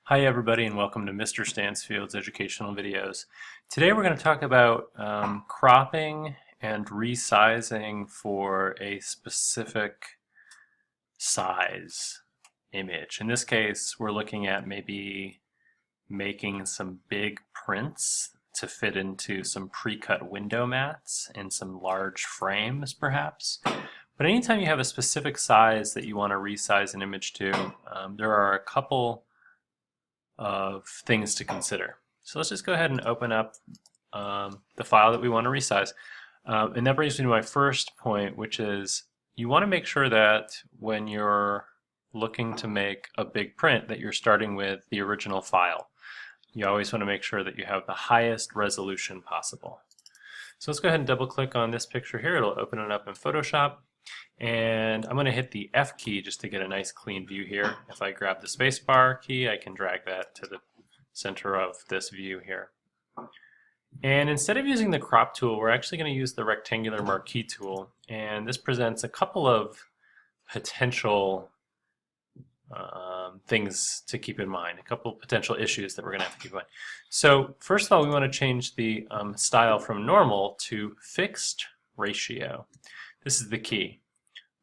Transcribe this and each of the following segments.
Hi everybody and welcome to Mr. Stansfield's Educational Videos. Today we're going to talk about cropping and resizing for a specific size image. In this case we're looking at maybe making some big prints to fit into some pre-cut window mats and some large frames perhaps. But anytime you have a specific size that you want to resize an image to, there are a couple of things to consider. So let's just go ahead and open up the file that we want to resize. And that brings me to my first point, which is you want to make sure that when you're looking to make a big print that you're starting with the original file. You always want to make sure that you have the highest resolution possible. So let's go ahead and double click on this picture here. It'll open it up in Photoshop. And I'm going to hit the F key just to get a nice clean view here. If I grab the spacebar key, I can drag that to the center of this view here. And instead of using the crop tool, we're actually going to use the rectangular marquee tool. And this presents a couple of potential things to keep in mind, a couple of potential issues that we're going to have to keep in mind. So first of all, we want to change the style from normal to fixed ratio. This is the key.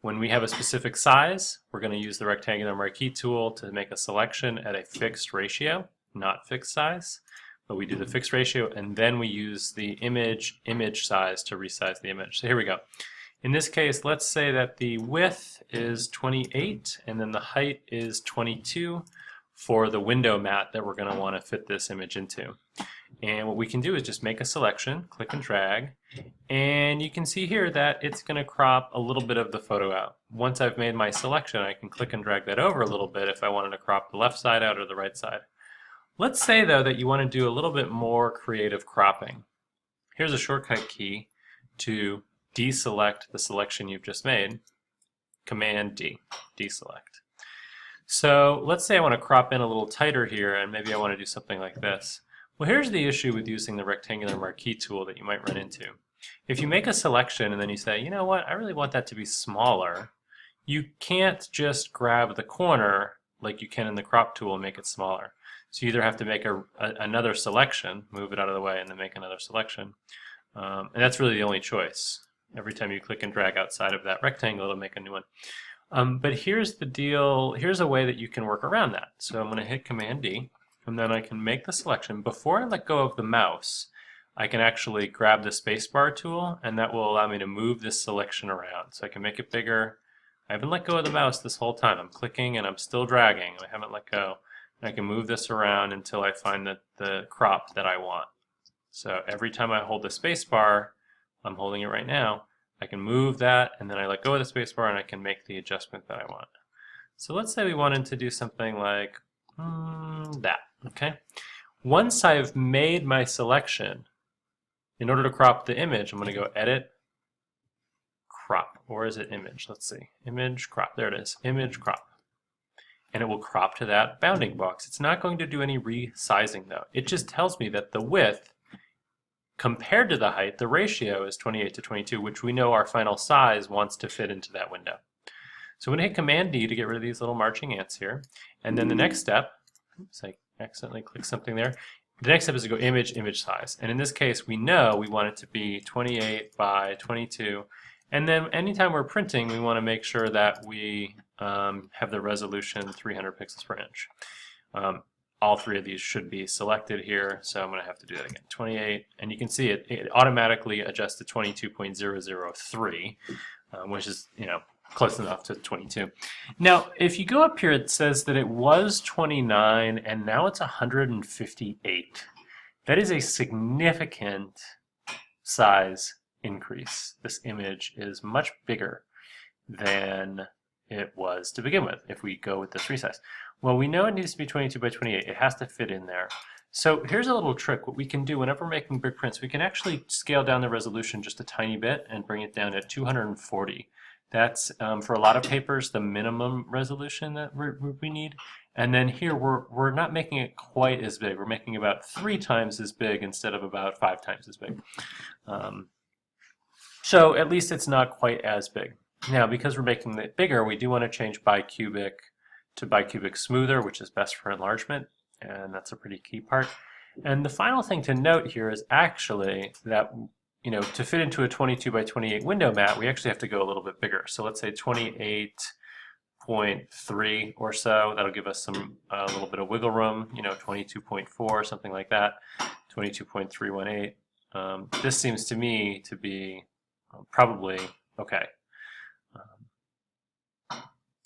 When we have a specific size, we're going to use the rectangular marquee tool to make a selection at a fixed ratio, not fixed size. But we do the fixed ratio and then we use the image size to resize the image. So here we go. In this case, let's say that the width is 28 and then the height is 22 for the window mat that we're going to want to fit this image into. And what we can do is just make a selection, click and drag, and you can see here that it's going to crop a little bit of the photo out. Once I've made my selection, I can click and drag that over a little bit if I wanted to crop the left side out or the right side. Let's say though that you want to do a little bit more creative cropping. Here's a shortcut key to deselect the selection you've just made. Command D, deselect. So let's say I want to crop in a little tighter here and maybe I want to do something like this. Well, here's the issue with using the rectangular marquee tool that you might run into. If you make a selection and then you say, you know what, I really want that to be smaller, you can't just grab the corner like you can in the crop tool and make it smaller. So you either have to make another selection, move it out of the way, and then make another selection. And that's really the only choice. Every time you click and drag outside of that rectangle, it'll make a new one. But here's the deal, here's a way that you can work around that. So I'm going to hit Command D. And then I can make the selection. Before I let go of the mouse, I can actually grab the spacebar tool, and that will allow me to move this selection around. So I can make it bigger. I haven't let go of the mouse this whole time. I'm clicking and I'm still dragging. I haven't let go. And I can move this around until I find the crop that I want. So every time I hold the spacebar, I'm holding it right now, I can move that, and then I let go of the spacebar and I can make the adjustment that I want. So let's say we wanted to do something like that. Okay. Once I've made my selection, in order to crop the image, I'm going to go Edit, Crop, or is it Image? Let's see. Image, Crop. There it is. Image, Crop. And it will crop to that bounding box. It's not going to do any resizing though. It just tells me that the width compared to the height, the ratio is 28 to 22, which we know our final size wants to fit into that window. So I'm going to hit Command D to get rid of these little marching ants here. And then the next step, oops, I accidentally clicked something there. The next step is to go image size. And in this case, we know we want it to be 28 by 22. And then anytime we're printing, we want to make sure that we have the resolution 300 pixels per inch. All three of these should be selected here, so I'm going to have to do that again. 28, and you can see it automatically adjusts to 22.003, which is, close enough to 22. Now, if you go up here, it says that it was 29 and now it's 158. That is a significant size increase. This image is much bigger than it was to begin with if we go with this resize. Well, we know it needs to be 22 by 28. It has to fit in there. So here's a little trick. What we can do whenever we're making big prints, we can actually scale down the resolution just a tiny bit and bring it down to 240. That's, for a lot of papers, the minimum resolution that we need. And then here, we're not making it quite as big. We're making about 3 times as big instead of about 5 times as big. So at least it's not quite as big. Now, because we're making it bigger, we do want to change bicubic to bicubic smoother, which is best for enlargement. and that's a pretty key part. And the final thing to note here is actually that, you know, to fit into a 22 by 28 window mat, we actually have to go a little bit bigger. So let's say 28.3 or so. That'll give us some a little bit of wiggle room, you know, 22.4, something like that, 22.318. This seems to me to be probably okay.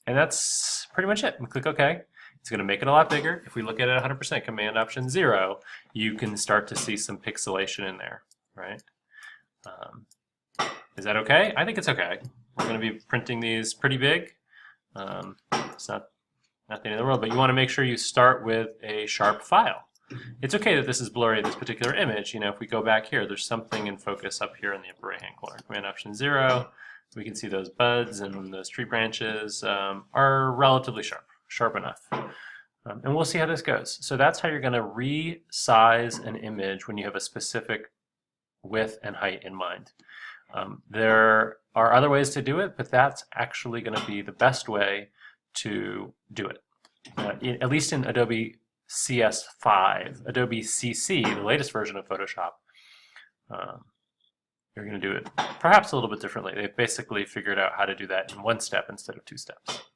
And that's pretty much it. We click OK. It's going to make it a lot bigger. If we look at it 100%, Command Option 0, you can start to see some pixelation in there, right? Is that okay? I think it's okay. We're going to be printing these pretty big. It's not the end of the world, but you want to make sure you start with a sharp file. It's okay that this is blurry, this particular image. You know, if we go back here, there's something in focus up here in the upper right-hand corner. Command Option 0. We can see those buds and those tree branches are relatively sharp enough. And we'll see how this goes. So that's how you're going to resize an image when you have a specific width and height in mind. There are other ways to do it, but that's actually going to be the best way to do it. At least in Adobe CS5, Adobe CC, the latest version of Photoshop, you're going to do it perhaps a little bit differently. They've basically figured out how to do that in one step instead of two steps.